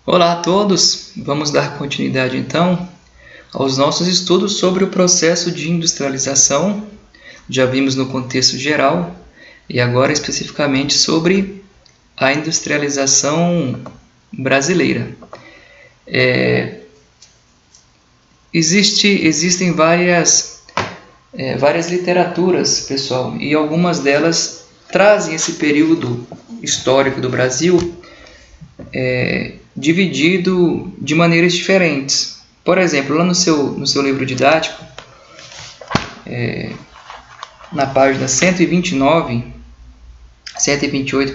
Olá a todos! Vamos dar continuidade então aos nossos estudos sobre o processo de industrialização. Já vimos no contexto geral e agora especificamente sobre a industrialização brasileira. Existem várias literaturas, pessoal, e algumas delas trazem esse período histórico do Brasil dividido de maneiras diferentes. Por exemplo, lá no seu livro didático, na página 128,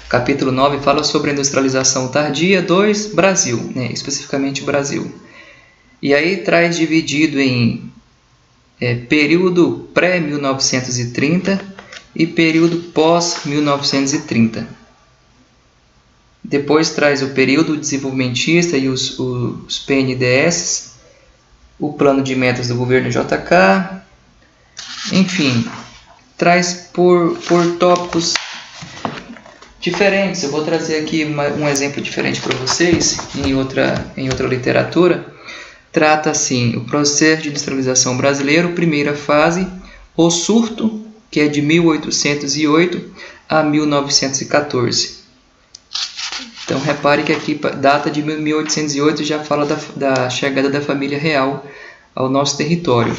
capítulo 9, fala sobre a industrialização tardia 2, Brasil, especificamente Brasil. E aí traz dividido em período pré-1930 e período pós-1930. Depois traz o período desenvolvimentista e os PNDES, o plano de metas do governo JK, enfim, traz por tópicos diferentes. Eu vou trazer aqui um exemplo diferente para vocês, em outra literatura. Trata assim, o processo de industrialização brasileiro, primeira fase, o surto, que é de 1808 a 1914. Então, repare que aqui, data de 1808, já fala da chegada da família real ao nosso território.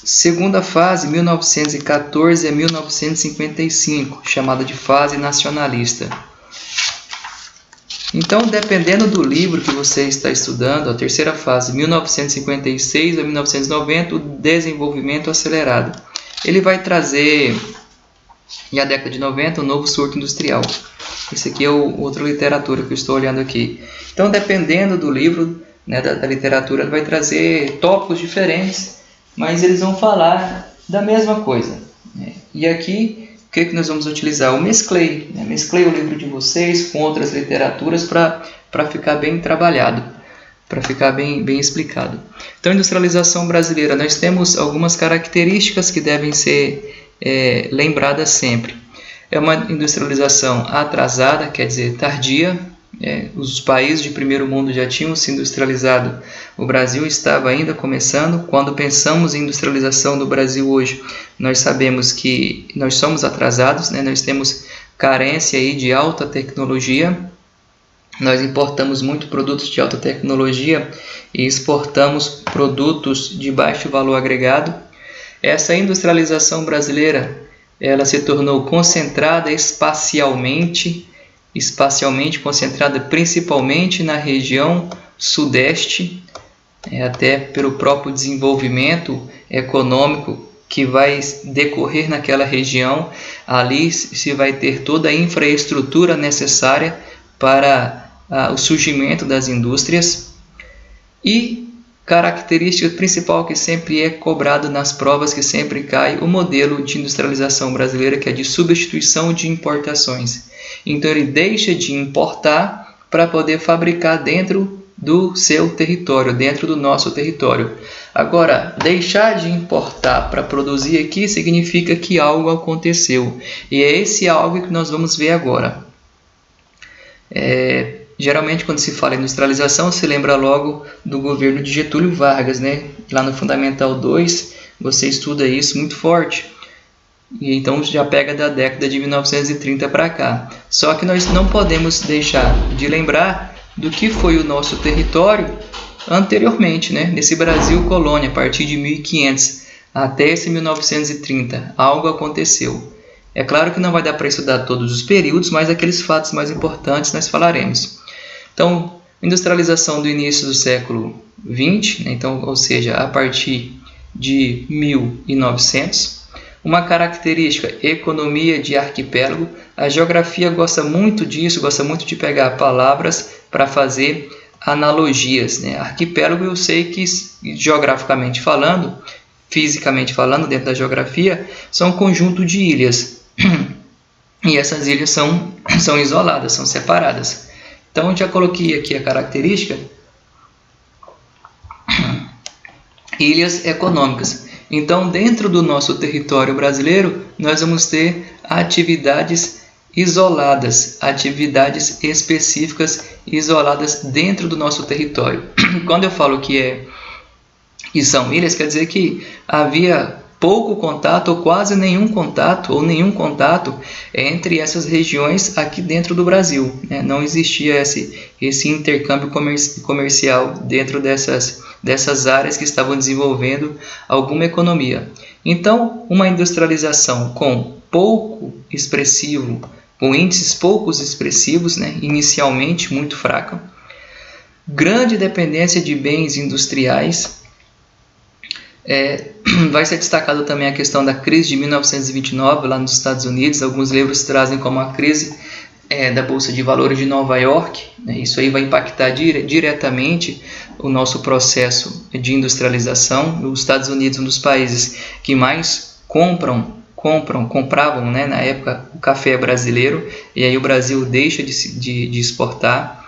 Segunda fase, 1914 a 1955, chamada de fase nacionalista. Então, dependendo do livro que você está estudando, a terceira fase, 1956 a 1990, o desenvolvimento acelerado. Ele vai trazer, na década de 90, o novo surto industrial. Esse aqui é outra literatura que eu estou olhando aqui. Então, dependendo do livro, da literatura, ele vai trazer tópicos diferentes, mas eles vão falar da mesma coisa. E aqui, o que nós vamos utilizar? Eu mesclei o livro de vocês com outras literaturas para ficar bem trabalhado, para ficar bem explicado. Então, industrialização brasileira, nós temos algumas características que devem ser lembradas sempre. É uma industrialização atrasada, quer dizer, tardia. Os países de primeiro mundo já tinham se industrializado. O Brasil estava ainda começando. Quando pensamos em industrialização do Brasil hoje, nós sabemos que nós somos atrasados, nós temos carência aí de alta tecnologia. Nós importamos muito produtos de alta tecnologia e exportamos produtos de baixo valor agregado. Essa industrialização brasileira, ela se tornou concentrada espacialmente concentrada principalmente na região sudeste, até pelo próprio desenvolvimento econômico que vai decorrer naquela região. Ali se vai ter toda a infraestrutura necessária para o surgimento das indústrias. E característica principal que sempre é cobrado nas provas, que sempre cai, o modelo de industrialização brasileira, que é de substituição de importações. Então ele deixa de importar para poder fabricar dentro do seu território, dentro do nosso território. Agora, deixar de importar para produzir aqui significa que algo aconteceu. E é esse algo que nós vamos ver agora. Geralmente, quando se fala em industrialização, se lembra logo do governo de Getúlio Vargas, Lá no Fundamental 2, você estuda isso muito forte. E então já pega da década de 1930 para cá. Só que nós não podemos deixar de lembrar do que foi o nosso território anteriormente, nesse Brasil colônia, a partir de 1500 até esse 1930. Algo aconteceu. É claro que não vai dar para estudar todos os períodos, mas aqueles fatos mais importantes nós falaremos. Então, industrialização do início do século XX, ou seja, a partir de 1900. Uma característica, economia de arquipélago. A geografia gosta muito disso, gosta muito de pegar palavras para fazer analogias. Arquipélago, eu sei que geograficamente falando, fisicamente falando, dentro da geografia, são um conjunto de ilhas. E essas ilhas são isoladas, são separadas. Então, já coloquei aqui a característica. Ilhas econômicas. Então, dentro do nosso território brasileiro, nós vamos ter atividades isoladas, atividades específicas isoladas dentro do nosso território. Quando eu falo que são ilhas, quer dizer que havia pouco contato ou quase nenhum contato entre essas regiões aqui dentro do Brasil, né? Não existia esse intercâmbio comercial dentro dessas áreas que estavam desenvolvendo alguma economia. Então, uma industrialização com índices poucos expressivos, né? Inicialmente muito fraca, grande dependência de bens industriais. Vai ser destacado também a questão da crise de 1929 lá nos Estados Unidos. Alguns livros trazem como a crise da Bolsa de Valores de Nova York, né? Isso aí vai impactar diretamente o nosso processo de industrialização. Os Estados Unidos, um dos países que mais compravam, né, na época, o café brasileiro, e aí o Brasil deixa de exportar.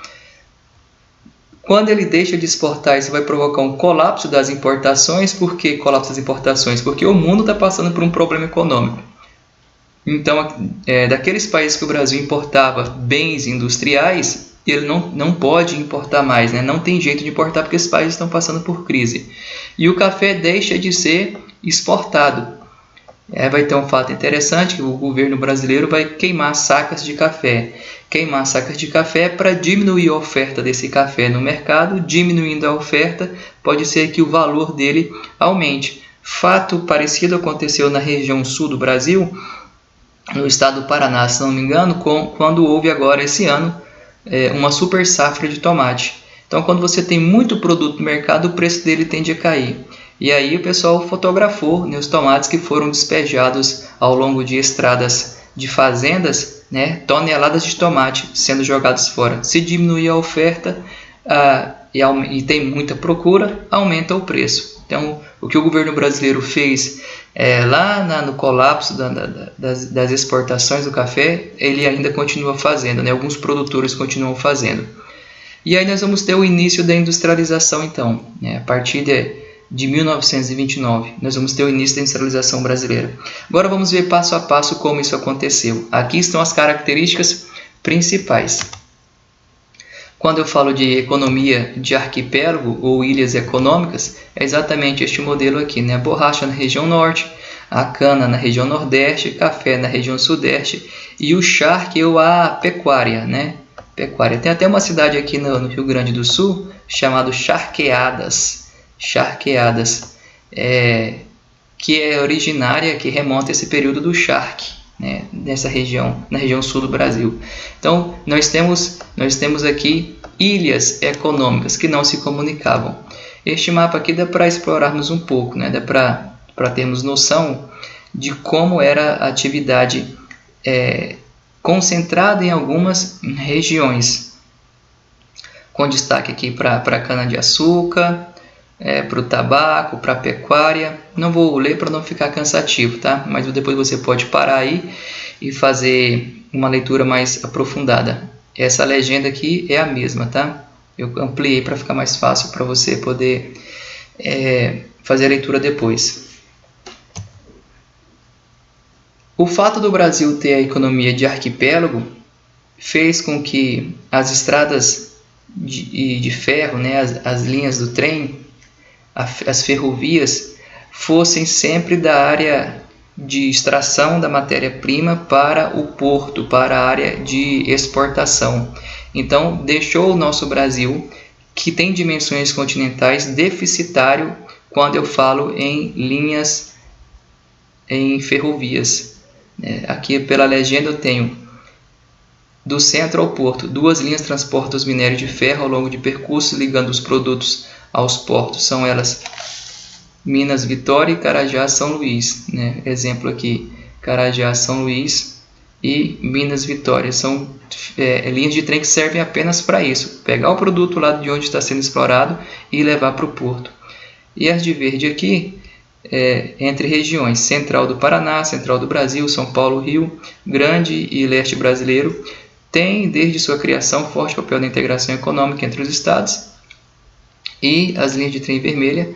Quando ele deixa de exportar, isso vai provocar um colapso das importações. Por que colapso das importações? Porque o mundo está passando por um problema econômico. Então, daqueles países que o Brasil importava bens industriais, ele não pode importar mais, né? Não tem jeito de importar porque esses países estão passando por crise. E o café deixa de ser exportado. Vai ter um fato interessante, que o governo brasileiro vai queimar sacas de café. Queimar sacas de café para diminuir a oferta desse café no mercado. Diminuindo a oferta, pode ser que o valor dele aumente. Fato parecido aconteceu na região sul do Brasil, no estado do Paraná, se não me engano, quando houve agora esse ano uma super safra de tomate. Então, quando você tem muito produto no mercado, o preço dele tende a cair. E aí o pessoal fotografou, né, os tomates que foram despejados ao longo de estradas de fazendas, né, toneladas de tomate sendo jogados fora. Se diminuir a oferta e tem muita procura, aumenta o preço. Então, o que o governo brasileiro fez lá no colapso das exportações do café, ele ainda continua fazendo, né, alguns produtores continuam fazendo. E aí nós vamos ter o início da industrialização, então, né, a partir de 1929, nós vamos ter o início da industrialização brasileira. Agora vamos ver passo a passo como isso aconteceu. Aqui estão as características principais. Quando eu falo de economia de arquipélago ou ilhas econômicas, é exatamente este modelo aqui, né? A borracha na região norte, a cana na região nordeste, café na região sudeste e o charque ou a pecuária, né? Pecuária. Tem até uma cidade aqui no Rio Grande do Sul chamada Charqueadas, que é originária, que remonta a esse período do charque, né, nessa região, na região sul do Brasil. Então, nós temos aqui ilhas econômicas que não se comunicavam. Este mapa aqui dá para explorarmos um pouco, né, dá para termos noção de como era a atividade concentrada em algumas regiões, com destaque aqui para a cana-de-açúcar, para o tabaco, para a pecuária. Não vou ler para não ficar cansativo, tá? Mas depois você pode parar aí e fazer uma leitura mais aprofundada. Essa legenda aqui é a mesma, tá? Eu ampliei para ficar mais fácil para você poder fazer a leitura depois. O fato do Brasil ter a economia de arquipélago fez com que as estradas de ferro, né, as linhas do trem, as ferrovias, fossem sempre da área de extração da matéria-prima para o porto, para a área de exportação. Então, deixou o nosso Brasil, que tem dimensões continentais, deficitário quando eu falo em linhas, em ferrovias. Aqui pela legenda eu tenho do centro ao porto, 2 linhas transportam os minérios de ferro ao longo de percurso ligando os produtos aos portos. São elas Minas Vitória e Carajás São Luís, né? Exemplo aqui, Carajás São Luís e Minas Vitória. São linhas de trem que servem apenas para isso, pegar o produto lá de onde está sendo explorado e levar para o porto. E as de verde aqui, entre regiões central do Paraná, central do Brasil, São Paulo, Rio, Grande e Leste brasileiro, tem desde sua criação forte papel na integração econômica entre os estados. E as linhas de trem vermelha,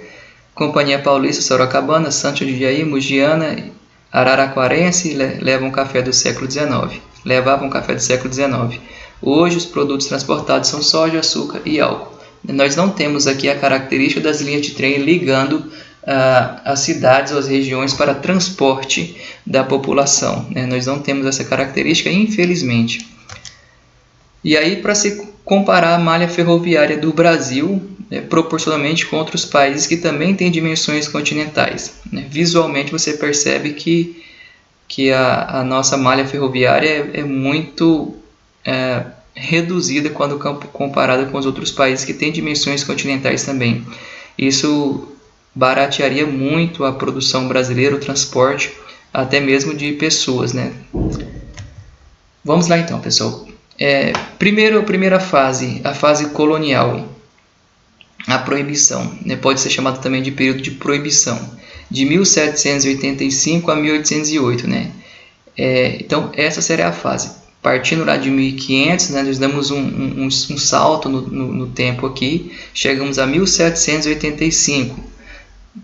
Companhia Paulista, Sorocabana, Santos de Jair, Mugiana, Araraquarense, levam café do século XIX. levavam café do século XIX. Hoje os produtos transportados são soja, açúcar e álcool. Nós não temos aqui a característica das linhas de trem ligando as cidades ou as regiões para transporte da população, né? Nós não temos essa característica, infelizmente. E aí, para se comparar a malha ferroviária do Brasil, proporcionalmente com outros países que também têm dimensões continentais, né? Visualmente você percebe que a nossa malha ferroviária é muito reduzida quando comparada com os outros países que têm dimensões continentais também. Isso baratearia muito a produção brasileira, o transporte, até mesmo de pessoas, né? Vamos lá então, pessoal. Primeira fase, a fase colonial, a proibição, né? Pode ser chamado também de período de proibição, de 1785 a 1808, né? Então essa seria a fase. Partindo lá de 1500, né, nós damos um salto no tempo aqui, chegamos a 1785.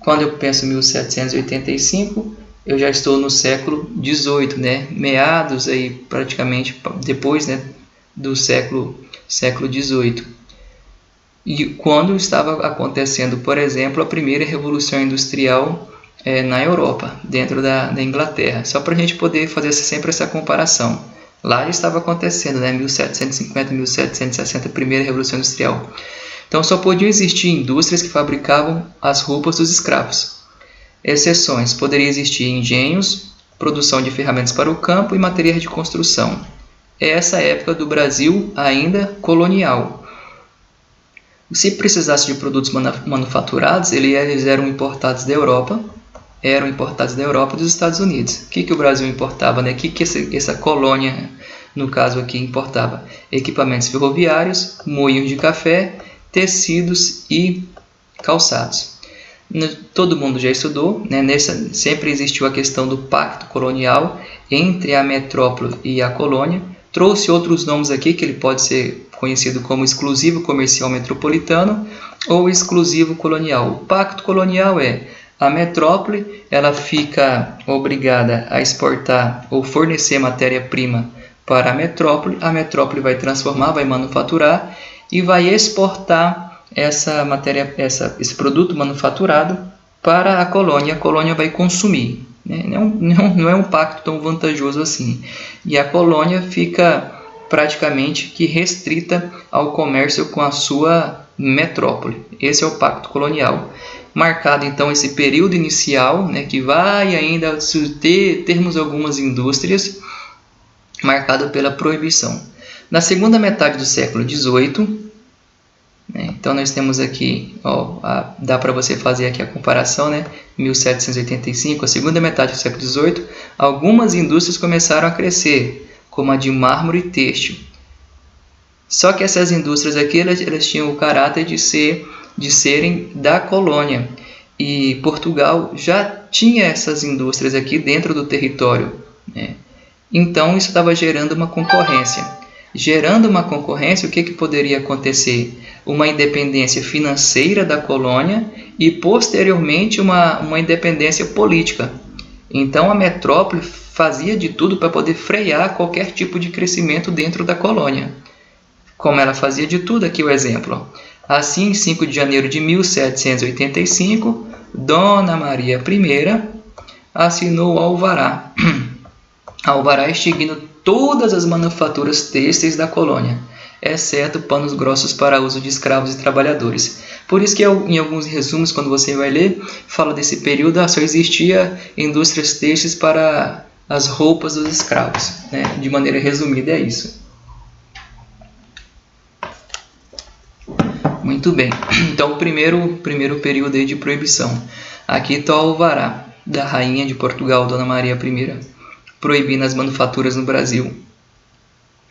Quando eu penso em 1785, eu já estou no século XVIII, né? Meados aí praticamente depois, né, do século XVIII. E quando estava acontecendo, por exemplo, a primeira revolução industrial na Europa, dentro da Inglaterra, só para a gente poder fazer sempre essa comparação. Lá estava acontecendo, né, 1750, 1760, a primeira revolução industrial. Então só podiam existir indústrias que fabricavam as roupas dos escravos. Exceções: poderia existir engenhos, produção de ferramentas para o campo e materiais de construção. Essa época do Brasil ainda colonial. Se precisasse de produtos manufaturados, eles eram importados da Europa, e dos Estados Unidos. O que o Brasil importava, né? O que essa colônia, no caso aqui, importava? Equipamentos ferroviários, moinhos de café, tecidos e calçados. Todo mundo já estudou, né? Sempre existiu a questão do pacto colonial entre a metrópole e a colônia. Trouxe outros nomes aqui, que ele pode ser conhecido como exclusivo comercial metropolitano ou exclusivo colonial. O pacto colonial a metrópole, ela fica obrigada a exportar ou fornecer matéria-prima para a metrópole vai transformar, vai manufaturar e vai exportar esse produto manufaturado para a colônia vai consumir, né? Não é um pacto tão vantajoso assim. E a colônia fica praticamente que restrita ao comércio com a sua metrópole. Esse é o pacto colonial. Marcado então esse período inicial, né, que vai ainda termos algumas indústrias, marcado pela proibição. Na segunda metade do século XVIII, né, então nós temos aqui, dá para você fazer aqui a comparação, né, 1785, a segunda metade do século XVIII, algumas indústrias começaram a crescer, como a de mármore e têxtil. Só que essas indústrias aqui, elas tinham o caráter de serem da colônia. E Portugal já tinha essas indústrias aqui dentro do território, né? Então isso estava gerando uma concorrência. Gerando uma concorrência, o que poderia acontecer? Uma independência financeira da colônia e posteriormente uma independência política. Então a metrópole fazia de tudo para poder frear qualquer tipo de crescimento dentro da colônia. Como ela fazia de tudo, aqui o exemplo. Assim, em 5 de janeiro de 1785, Dona Maria I assinou o alvará. Alvará extinguindo todas as manufaturas têxteis da colônia, exceto panos grossos para uso de escravos e trabalhadores. Por isso que em alguns resumos, quando você vai ler, fala desse período, só existia indústrias têxteis para as roupas dos escravos, né? De maneira resumida é isso. Muito bem, então o primeiro período aí de proibição. Aqui está o alvará da rainha de Portugal, Dona Maria I, proibindo as manufaturas no Brasil.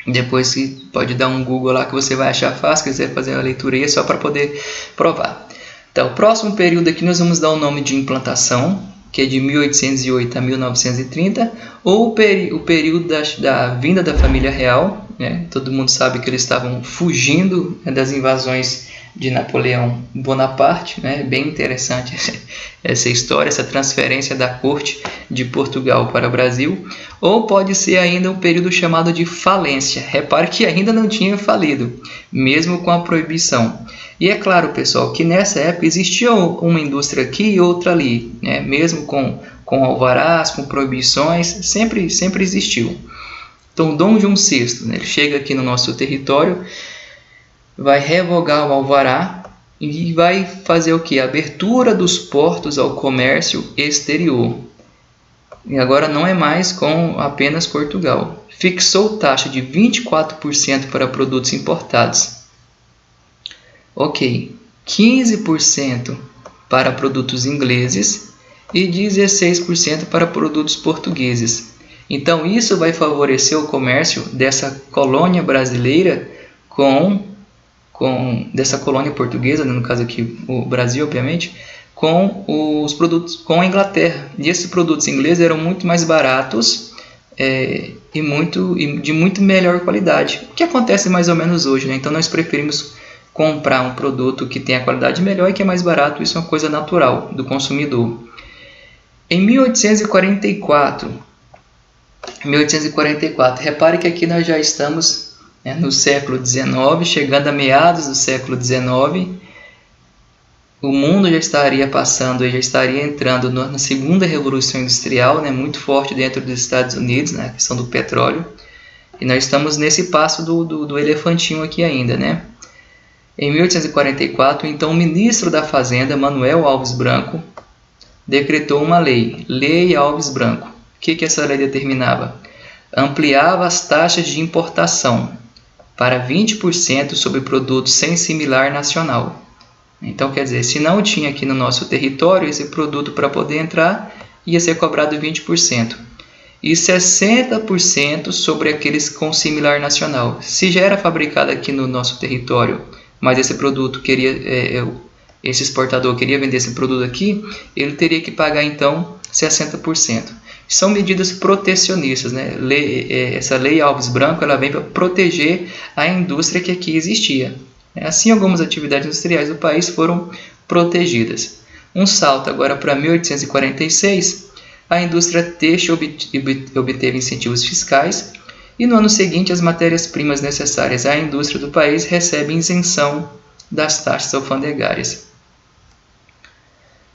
Depois você pode dar um Google lá que você vai achar fácil, quiser fazer uma leitura aí, é só para poder provar. Então, o próximo período aqui nós vamos dar o nome de implantação, que é de 1808 a 1930, ou o período da vinda da família real, né? Todo mundo sabe que eles estavam fugindo das invasões de Napoleão Bonaparte, né? Bem interessante essa história, essa transferência da corte de Portugal para o Brasil, ou pode ser ainda um período chamado de falência. Repare que ainda não tinha falido, mesmo com a proibição. E é claro, pessoal, que nessa época existia uma indústria aqui e outra ali, né? Mesmo com alvarás, com proibições, sempre existiu. Então, Dom João VI, né, ele chega aqui no nosso território, vai revogar o alvará e vai fazer o que? Abertura dos portos ao comércio exterior. E agora não é mais com apenas Portugal. Fixou taxa de 24% para produtos importados. Ok, 15% para produtos ingleses e 16% para produtos portugueses. Então, isso vai favorecer o comércio dessa colônia brasileira dessa colônia portuguesa, no caso aqui o Brasil, obviamente, com os produtos com a Inglaterra. E esses produtos ingleses eram muito mais baratos e de muito melhor qualidade. O que acontece mais ou menos hoje, né? Então, nós preferimos comprar um produto que tem a qualidade melhor e que é mais barato. Isso é uma coisa natural do consumidor. Em 1844, repare que aqui nós já estamos no século XIX, chegando a meados do século XIX, o mundo já estaria entrando na segunda revolução industrial, né, muito forte dentro dos Estados Unidos, né, a questão do petróleo, e nós estamos nesse passo do elefantinho aqui ainda, né? Em 1844, então, o ministro da Fazenda, Manuel Alves Branco, decretou uma lei, Lei Alves Branco. O que essa lei determinava? Ampliava as taxas de importação para 20% sobre produtos sem similar nacional. Então, quer dizer, se não tinha aqui no nosso território esse produto para poder entrar, ia ser cobrado 20%. E 60% sobre aqueles com similar nacional. Se já era fabricado aqui no nosso território, mas esse produto esse exportador queria vender esse produto aqui, ele teria que pagar então 60%. São medidas protecionistas, né? Essa lei Alves Branco, ela vem para proteger a indústria que aqui existia. Assim, algumas atividades industriais do país foram protegidas. Um salto agora para 1846, a indústria têxtil obteve incentivos fiscais e no ano seguinte as matérias-primas necessárias à indústria do país recebem isenção das taxas alfandegárias.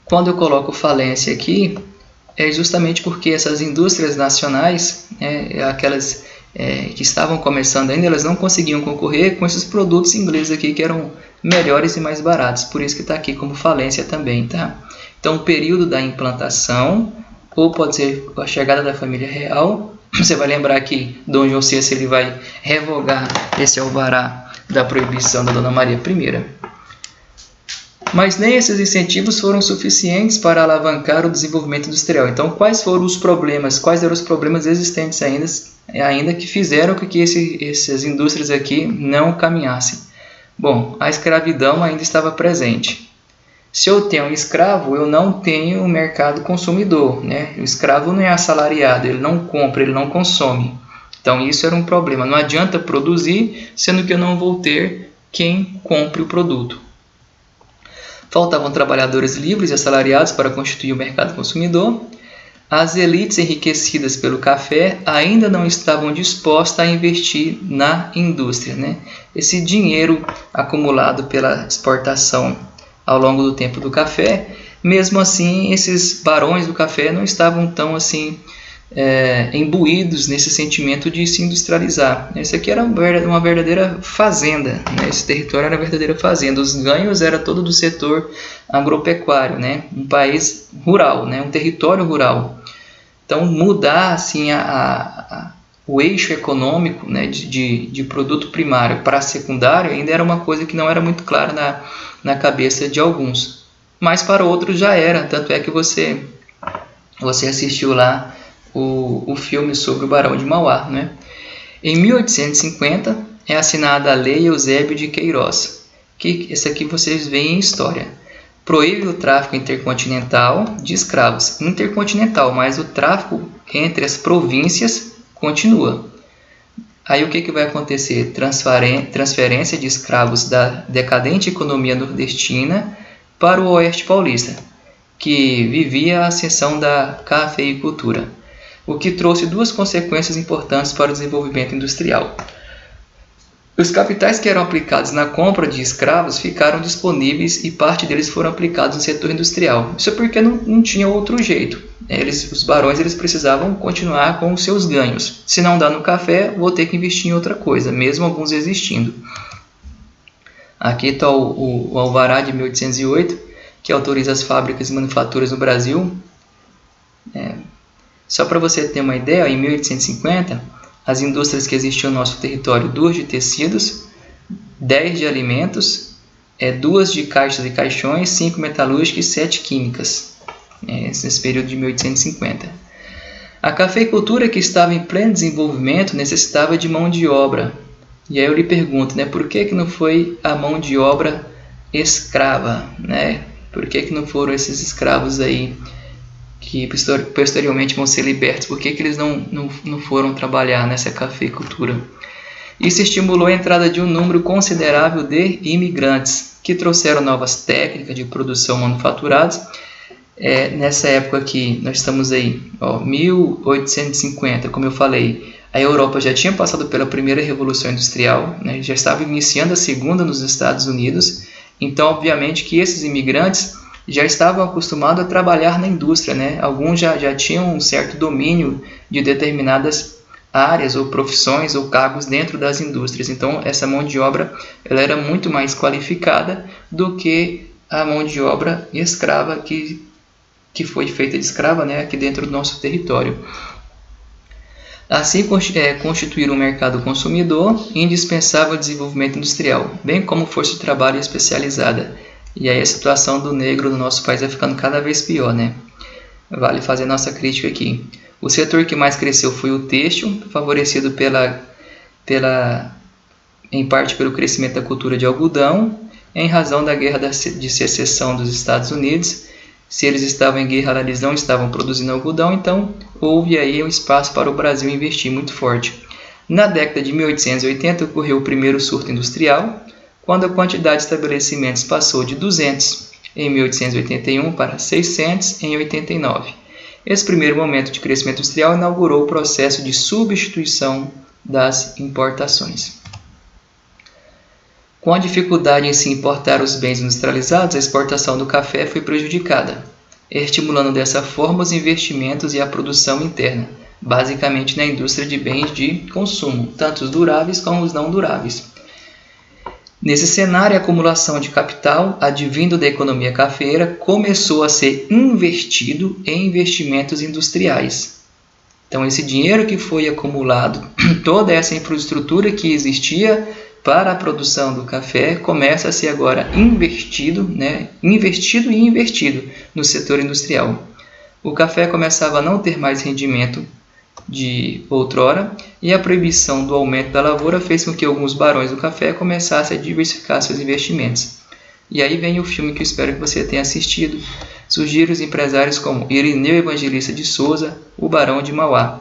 Quando eu coloco falência aqui, é justamente porque essas indústrias nacionais, aquelas que estavam começando ainda, elas não conseguiam concorrer com esses produtos ingleses aqui que eram melhores e mais baratos. Por isso que está aqui como falência também, tá? Então, o período da implantação, ou pode ser a chegada da família real. Você vai lembrar que Dom João VI ele vai revogar esse alvará da proibição da Dona Maria I. Mas nem esses incentivos foram suficientes para alavancar o desenvolvimento industrial. Então, quais eram os problemas existentes ainda que fizeram com que essas indústrias aqui não caminhassem? Bom, a escravidão ainda estava presente. Se eu tenho um escravo, eu não tenho um mercado consumidor, né? O escravo não é assalariado, ele não compra, ele não consome. Então, isso era um problema. Não adianta produzir, sendo que eu não vou ter quem compre o produto. Faltavam trabalhadores livres e assalariados para constituir o mercado consumidor. As elites enriquecidas pelo café ainda não estavam dispostas a investir na indústria, né? Esse dinheiro acumulado pela exportação ao longo do tempo do café, mesmo assim, esses barões do café não estavam tão assim imbuídos nesse sentimento de se industrializar. Esse aqui era uma verdadeira fazenda, né? Esse território era uma verdadeira fazenda. Os ganhos eram todo do setor agropecuário, né? Um país rural, né? Um território rural. Então, mudar assim, o eixo econômico, né? de produto primário para secundário ainda era uma coisa que não era muito clara na cabeça de alguns. Mas para outros já era. Tanto é que você assistiu lá o filme sobre o Barão de Mauá, né? Em 1850 é assinada a Lei Eusébio de Queiroz, que essa aqui vocês veem em história. Proíbe o tráfico intercontinental de escravos. Intercontinental, mas o tráfico entre as províncias continua. Aí o que vai acontecer? Transferência de escravos da decadente economia nordestina para o oeste paulista, que vivia a ascensão da cafeicultura, o que trouxe duas consequências importantes para o desenvolvimento industrial. Os capitais que eram aplicados na compra de escravos ficaram disponíveis e parte deles foram aplicados no setor industrial. Isso é porque não tinha outro jeito. Os barões precisavam continuar com os seus ganhos. Se não dá no café, vou ter que investir em outra coisa, mesmo alguns existindo. Aqui está o Alvará de 1808, que autoriza as fábricas e manufaturas no Brasil. Só para você ter uma ideia, em 1850... as indústrias que existiam no nosso território: 2 de tecidos, 10 de alimentos, 2 de caixas e caixões, 5 metalúrgicas e 7 químicas, nesse período de 1850. A cafeicultura, que estava em pleno desenvolvimento, necessitava de mão de obra. E aí eu lhe pergunto, por que não foi a mão de obra escrava? Por que não foram esses escravos aí que posteriormente vão ser libertos? Por que eles não foram trabalhar nessa cafeicultura? Isso estimulou a entrada de um número considerável de imigrantes, que trouxeram novas técnicas de produção manufaturadas. Nessa época aqui, nós estamos aí, 1850, como eu falei, a Europa já tinha passado pela primeira Revolução Industrial, já estava iniciando a segunda nos Estados Unidos. Então, obviamente que esses imigrantes já estavam acostumados a trabalhar na indústria, Alguns já tinham um certo domínio de determinadas áreas ou profissões ou cargos dentro das indústrias. Então, essa mão de obra ela era muito mais qualificada do que a mão de obra escrava que foi feita de escrava, aqui dentro do nosso território. Assim, constituir um mercado consumidor indispensável ao desenvolvimento industrial, bem como força de trabalho especializada. E aí a situação do negro no nosso país vai ficando cada vez pior, Vale fazer nossa crítica aqui. O setor que mais cresceu foi o têxtil, favorecido em parte pelo crescimento da cultura de algodão, em razão da guerra de secessão dos Estados Unidos. Se eles estavam em guerra, eles não estavam produzindo algodão, então houve aí um espaço para o Brasil investir muito forte. Na década de 1880 ocorreu o primeiro surto industrial, quando a quantidade de estabelecimentos passou de 200 em 1881 para 600 em 89. Esse primeiro momento de crescimento industrial inaugurou o processo de substituição das importações. Com a dificuldade em se importar os bens industrializados, a exportação do café foi prejudicada, estimulando dessa forma os investimentos e a produção interna, basicamente na indústria de bens de consumo, tanto os duráveis como os não duráveis. Nesse cenário, a acumulação de capital, advindo da economia cafeeira, começou a ser investido em investimentos industriais. Então, esse dinheiro que foi acumulado, toda essa infraestrutura que existia para a produção do café, começa a ser agora investido no setor industrial. O café começava a não ter mais rendimento de outrora, e a proibição do aumento da lavoura fez com que alguns barões do café começassem a diversificar seus investimentos. E aí vem o filme que eu espero que você tenha assistido. Surgiram os empresários como Irineu Evangelista de Souza, o Barão de Mauá,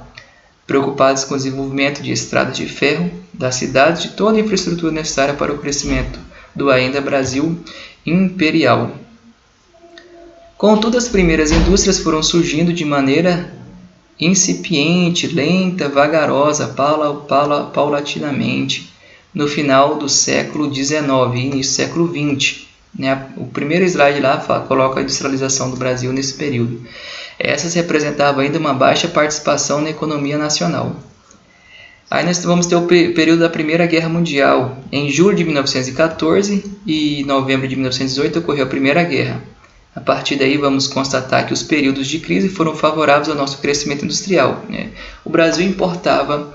preocupados com o desenvolvimento de estradas de ferro da cidade e de toda a infraestrutura necessária para o crescimento do ainda Brasil imperial. Contudo, as primeiras indústrias foram surgindo de maneira incipiente, lenta, vagarosa, paulatinamente, no final do século XIX e início do século XX. O primeiro slide lá coloca a industrialização do Brasil nesse período. Essas representavam ainda uma baixa participação na economia nacional. Aí nós vamos ter o período da Primeira Guerra Mundial. Em julho de 1914 e novembro de 1918 ocorreu a Primeira Guerra. A partir daí, vamos constatar que os períodos de crise foram favoráveis ao nosso crescimento industrial. O Brasil importava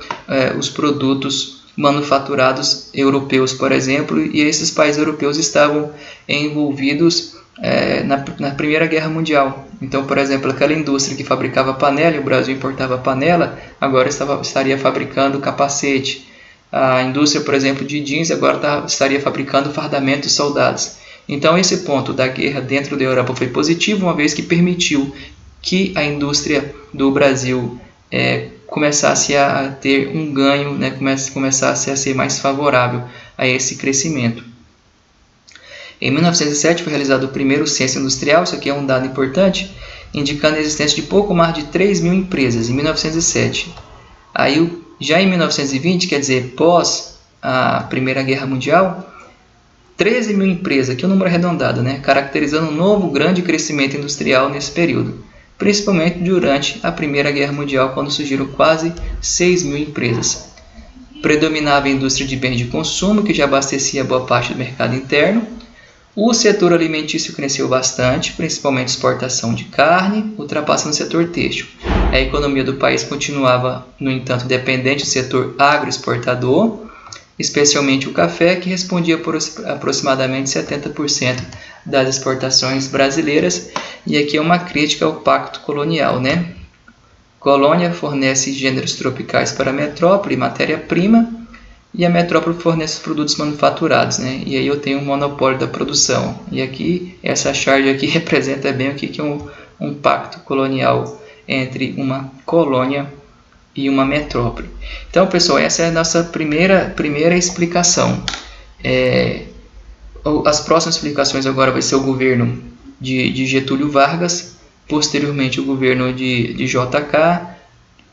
os produtos manufaturados europeus, por exemplo, e esses países europeus estavam envolvidos na Primeira Guerra Mundial. Então, por exemplo, aquela indústria que fabricava panela, e o Brasil importava panela, agora estaria fabricando capacete. A indústria, por exemplo, de jeans, agora estaria fabricando fardamento de soldados. Então, esse ponto da guerra dentro da Europa foi positivo, uma vez que permitiu que a indústria do Brasil começasse a ter um ganho, né, começasse a ser mais favorável a esse crescimento. Em 1907 foi realizado o primeiro censo industrial, isso aqui é um dado importante, indicando a existência de pouco mais de 3 mil empresas em 1907. Aí, já em 1920, quer dizer, pós a Primeira Guerra Mundial, 13 mil empresas, aqui é um número arredondado, né, caracterizando um novo grande crescimento industrial nesse período, principalmente durante a Primeira Guerra Mundial, quando surgiram quase 6 mil empresas. Predominava a indústria de bens de consumo, que já abastecia boa parte do mercado interno. O setor alimentício cresceu bastante, principalmente exportação de carne, ultrapassando o setor têxtil. A economia do país continuava, no entanto, dependente do setor agroexportador, especialmente o café, que respondia por aproximadamente 70% das exportações brasileiras. E aqui é uma crítica ao pacto colonial, né? Colônia fornece gêneros tropicais para a metrópole, matéria-prima, e a metrópole fornece produtos manufaturados, né? E aí eu tenho um monopólio da produção. E aqui, essa charge aqui representa bem o que é um pacto colonial entre uma colônia e uma metrópole. Então, pessoal, essa é a nossa primeira explicação. As próximas explicações agora vai ser o governo de Getúlio Vargas, posteriormente o governo de JK,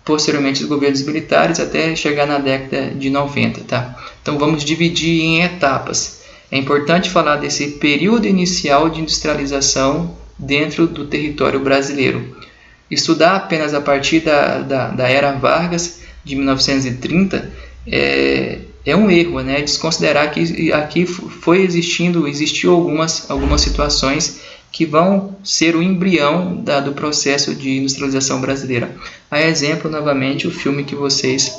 posteriormente os governos militares, até chegar na década de 90. Tá? Então vamos dividir em etapas. É importante falar desse período inicial de industrialização dentro do território brasileiro. Estudar apenas a partir da era Vargas, de 1930, é um erro, né? Desconsiderar que aqui existiu algumas situações que vão ser o embrião do processo de industrialização brasileira. A exemplo, novamente, o filme que vocês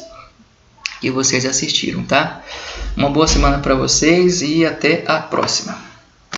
assistiram, tá? Uma boa semana para vocês e até a próxima.